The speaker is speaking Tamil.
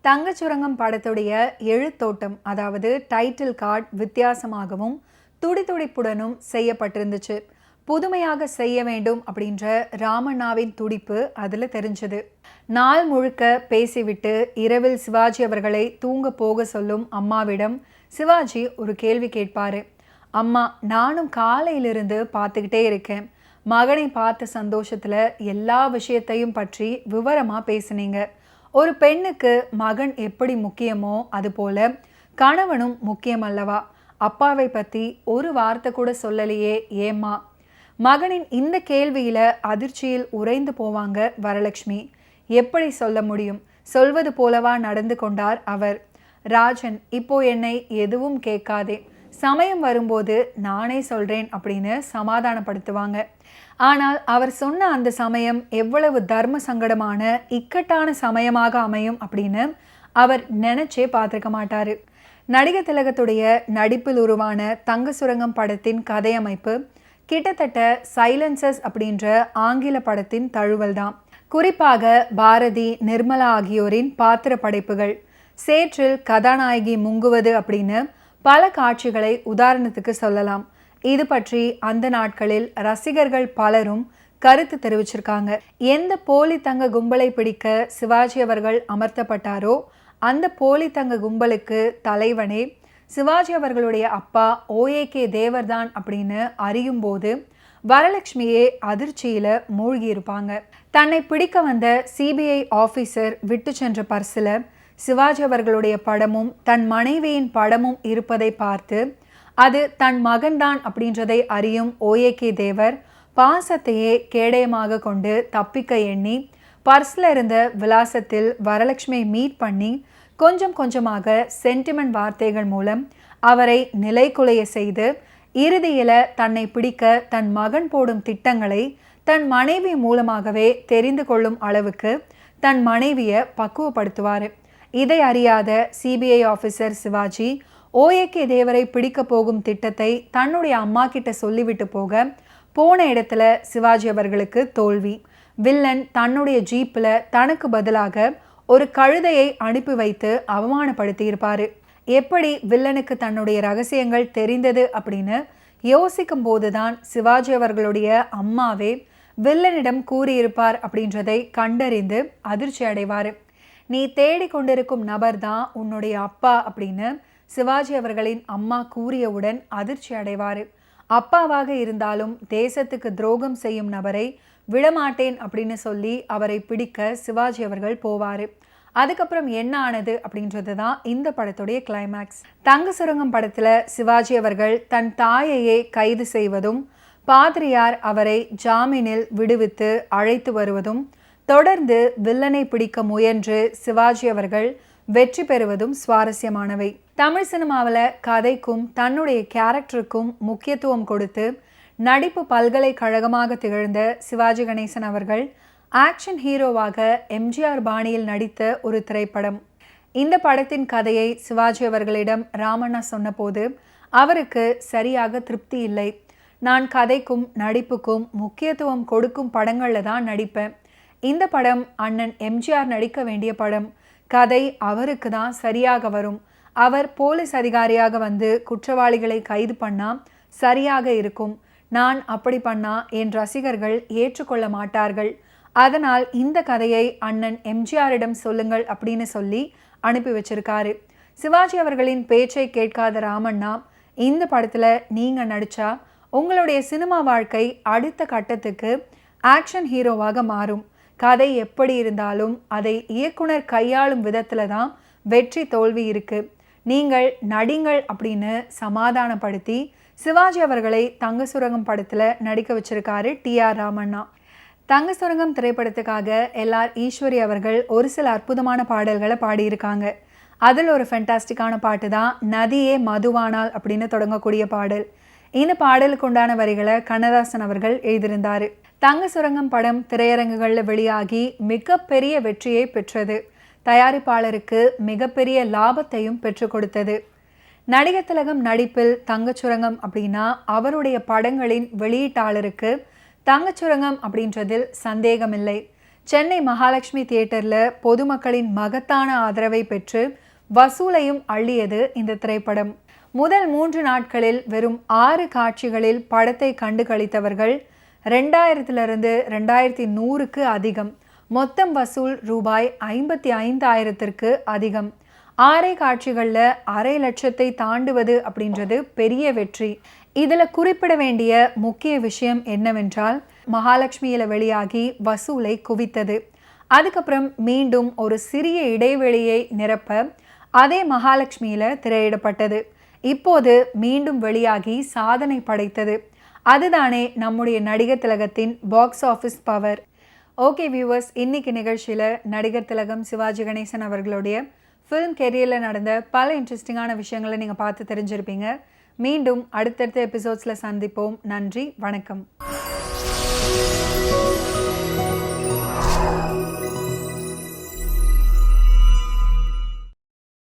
தங்கச்சுரங்கம் படத்துடைய எழுத்தோட்டம், அதாவது டைட்டில் கார்டு வித்தியாசமாகவும் துடிதுடிப்புடனும் செய்யப்பட்டிருந்துச்சு. புதுமையாக செய்ய வேண்டும் அப்படின்ற ராமண்ணாவின் துடிப்பு அதில் தெரிஞ்சது. நாள் முழுக்க பேசிவிட்டு இரவில் சிவாஜி அவர்களை தூங்க போக சொல்லும் அம்மாவிடம் சிவாஜி ஒரு கேள்வி கேட்பாரு. அம்மா, நானும் காலையிலிருந்து பார்த்துக்கிட்டே இருக்கேன். மகனை பார்த்த சந்தோஷத்தில் எல்லா விஷயத்தையும் பற்றி விவரமாக பேசுனீங்க. ஒரு பெண்ணுக்கு மகன் எப்படி முக்கியமோ அதுபோல கணவனும் முக்கியம் அல்லவா? அப்பாவை பற்றி ஒரு வார்த்தை கூட சொல்லலையே, ஏம்மா? மகனின் இந்த கேள்வியில அதிர்ச்சியில் உறைந்து போவாங்க வரலட்சுமி. எப்படி சொல்ல முடியும்? சொல்வது போலவா நடந்து கொண்டார் அவர். ராஜன், இப்போ என்னை எதுவும் கேட்காதே, சமயம் வரும்போது நானே சொல்றேன் அப்படின்னு சமாதானப்படுத்துவாங்க. ஆனால் அவர் சொன்ன அந்த சமயம் எவ்வளவு தர்ம சங்கடமான இக்கட்டான சமயமாக அமையும் அப்படின்னு அவர் நினைச்சே பார்த்துருக்க மாட்டாரு. நடிகர் திலகத்துடைய நடிப்பில் உருவான தங்க சுரங்கம் படத்தின் கதையமைப்பு கிட்டத்தட்ட சைலன்சஸ் அப்படின்ற ஆங்கில படத்தின் தழுவல் தான். குறிப்பாக பாரதி, நிர்மலா ஆகியோரின் பாத்திர படைப்புகள், சேற்றில் கதாநாயகி முங்குவது அப்படின்னு பல காட்சிகளை உதாரணத்துக்கு சொல்லலாம். இது பற்றி அந்த நாட்களில் ரசிகர்கள் பலரும் கருத்து தெரிவிச்சிருக்காங்க. எந்த போலி தங்க கும்பலை பிடிக்க சிவாஜி அவர்கள் அமர்த்தப்பட்டாரோ அந்த போலி தங்க கும்பலுக்கு தலைவனே சிவாஜி அவர்களுடைய அப்பா OAK தேவர்தான் அப்படின்னு அறியும் போது வரலட்சுமியே அதிர்ச்சியில மூழ்கி இருப்பாங்க. தன்னை பிடிக்க வந்த CBI ஆபீசர் விட்டு சென்ற பர்சில் சிவாஜி அவர்களுடைய படமும் தன் மனைவியின் படமும் இருப்பதை பார்த்து அது தன் மகன்தான் அப்படின்றதை அறியும் OAK தேவர் பாசத்தையே கேடயமாக கொண்டு தப்பிக்க எண்ணி பர்ஸ்ல இருந்த விலாசத்தில் வரலட்சுமியை மீட் பண்ணி கொஞ்சம் கொஞ்சமாக சென்டிமெண்ட் வார்த்தைகள் மூலம் அவரை நிலைகுலைய செய்து இறுதியில தன்னை பிடிக்க தன் மகன் போடும் திட்டங்களை தன் மனைவி மூலமாகவே தெரிந்து கொள்ளும் அளவுக்கு தன் மனைவியை பக்குவப்படுத்துவார். இதை அறியாத CBI ஆஃபீஸர் சிவாஜி OAK தேவரை பிடிக்க போகும் திட்டத்தை தன்னுடைய அம்மா கிட்ட சொல்லிவிட்டு போன இடத்துல சிவாஜி அவர்களுக்கு தோல்வி. வில்லன் தன்னுடைய ஜீப்ல தனக்கு பதிலாக ஒரு கழுதையை அனுப்பி வைத்து அவமானப்படுத்தி இருப்பாரு. எப்படி வில்லனுக்கு தன்னுடைய ரகசியங்கள் தெரிந்தது அப்படின்னு யோசிக்கும் போதுதான் சிவாஜி அவர்களுடைய அம்மாவே வில்லனிடம் கூறியிருப்பார் அப்படின்றதை கண்டறிந்து அதிர்ச்சி அடைவார். நீ தேடிக்கொண்டிருக்கும் நபர் தான் உன்னுடைய அப்பா அப்படின்னு சிவாஜி அவர்களின் அம்மா கூறியவுடன் அதிர்ச்சி அடைவார். அப்பாவாக இருந்தாலும் தேசத்துக்கு துரோகம் செய்யும் நபரை விடமாட்டேன் அப்படின்னு சொல்லி அவரை பிடிக்க சிவாஜி அவர்கள் போவார். அதுக்கப்புறம் என்ன ஆனது அப்படின்றது தான் இந்த படத்துடைய கிளைமேக்ஸ். தங்க சுரங்கம் படத்தில் சிவாஜி அவர்கள் தன் தாயையே கைது செய்வதும் பாதிரியார் அவரை ஜாமீனில் விடுவித்து அழைத்து வருவதும் தொடர்ந்து வில்லனை பிடிக்க முயன்று சிவாஜி அவர்கள் வெற்றி பெறுவதும் சுவாரஸ்யமானவை. தமிழ் சினிமாவில் கதைக்கும் தன்னுடைய கேரக்டருக்கும் முக்கியத்துவம் கொடுத்து நடிப்பு பல்கலைக்கழகமாக திகழ்ந்த சிவாஜி கணேசன் அவர்கள் ஆக்ஷன் ஹீரோவாக MGR பாணியில் நடித்த ஒரு திரைப்படம். இந்த படத்தின் கதையை சிவாஜி அவர்களிடம் ராமண்ணா சொன்னபோது அவருக்கு சரியாக திருப்தி இல்லை. நான் கதைக்கும் நடிப்புக்கும் முக்கியத்துவம் கொடுக்கும் படங்களில் தான் நடிப்பேன். இந்த படம் அண்ணன் MGR நடிக்க வேண்டிய படம். கதை அவருக்கு தான் சரியாக வரும். அவர் போலீஸ் அதிகாரியாக வந்து குற்றவாளிகளை கைது பண்ணா சரியாக இருக்கும். நான் அப்படி பண்ணா என் ரசிகர்கள் ஏற்றுக்கொள்ள மாட்டார்கள். அதனால் இந்த கதையை அண்ணன் MGRிடம் சொல்லுங்கள் அப்படின்னு சொல்லி அனுப்பி வச்சிருக்காரு. சிவாஜி அவர்களின் பேச்சை கேட்காத ராமண்ணா, இந்த படத்தில் நீங்கள் நடித்தா உங்களுடைய சினிமா வாழ்க்கை அடுத்த கட்டத்துக்கு ஆக்ஷன் ஹீரோவாக மாறும். கதை எப்படி இருந்தாலும் அதை இயக்குனர் கையாளும் விதத்தில் தான் வெற்றி தோல்வி இருக்குது. நீங்கள் நடிங்கள் அப்படின்னு சமாதானப்படுத்தி சிவாஜி அவர்களை தங்க சுரங்கம் படத்தில் நடிக்க வச்சிருக்காரு TR ராமண்ணா. தங்க சுரங்கம் திரைப்படத்துக்காக LR ஈஸ்வரி அவர்கள் ஒரு சில அற்புதமான பாடல்களை பாடியிருக்காங்க. அதில் ஒரு ஃபென்டாஸ்டிக்கான பாட்டு தான் நதியே மதுவானால் அப்படின்னு தொடங்கக்கூடிய பாடல். இந்த பாடலுக்கு உண்டான வரிகளை கண்ணதாசன் அவர்கள் எழுதியிருந்தார். தங்க சுரங்கம் படம் திரையரங்குகளில் வெளியாகி மிகப்பெரிய வெற்றியை பெற்றது. தயாரிப்பாளருக்கு மிகப்பெரிய லாபத்தையும் பெற்று கொடுத்தது. நடிகர் திலகம் நடிப்பில் தங்கச்சுரங்கம் அப்படின்னா அவருடைய படங்களின் வெளியீட்டாளருக்கு தங்கச்சுரங்கம் அப்படின்றதில் சந்தேகமில்லை. சென்னை மகாலட்சுமி தியேட்டர்ல பொதுமக்களின் மகத்தான ஆதரவை பெற்று வசூலையும் அள்ளியது இந்த திரைப்படம். முதல் 3 நாட்களில் வெறும் 6 காட்சிகளில் படத்தை கண்டு களித்தவர்கள் 2000 2100க்கு அதிகம். மொத்தம் வசூல் ரூபாய் 55,000க்கு அதிகம். 6 காட்சிகளில் 500,000 தாண்டுவது அப்படின்றது பெரிய வெற்றி. இதில் குறிப்பிட வேண்டிய முக்கிய விஷயம் என்னவென்றால், மகாலட்சுமியில் வெளியாகி வசூலை குவித்தது. அதுக்கப்புறம் மீண்டும் ஒரு சிறிய இடைவெளியை நிரப்ப அதே மகாலட்சுமியில் திரையிடப்பட்டது. இப்போது மீண்டும் வெளியாகி சாதனை படைத்தது. அதுதானே நம்முடைய நடிகர் திலகத்தின் box office power. Okay viewers, இன்னைக்கு நிகழ்ச்சியில் நடிகர் திலகம் சிவாஜி கணேசன் அவர்களுடைய ஃபிலிம் கெரியரில் நடந்த பல இன்ட்ரெஸ்டிங்கான விஷயங்களை நீங்கள் பார்த்து தெரிஞ்சிருப்பீங்க. மீண்டும் அடுத்தடுத்த எபிசோட்ஸில் சந்திப்போம். நன்றி, வணக்கம்.